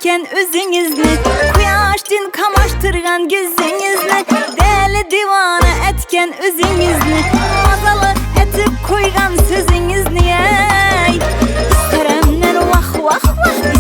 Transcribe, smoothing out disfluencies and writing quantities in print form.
etken özünüzni, Kuyaşdin kamaştırgan gözünüzni, Deli divana etken özünüzni, Mazalı etip koygan sözünüzni, İsteremden vah vah vah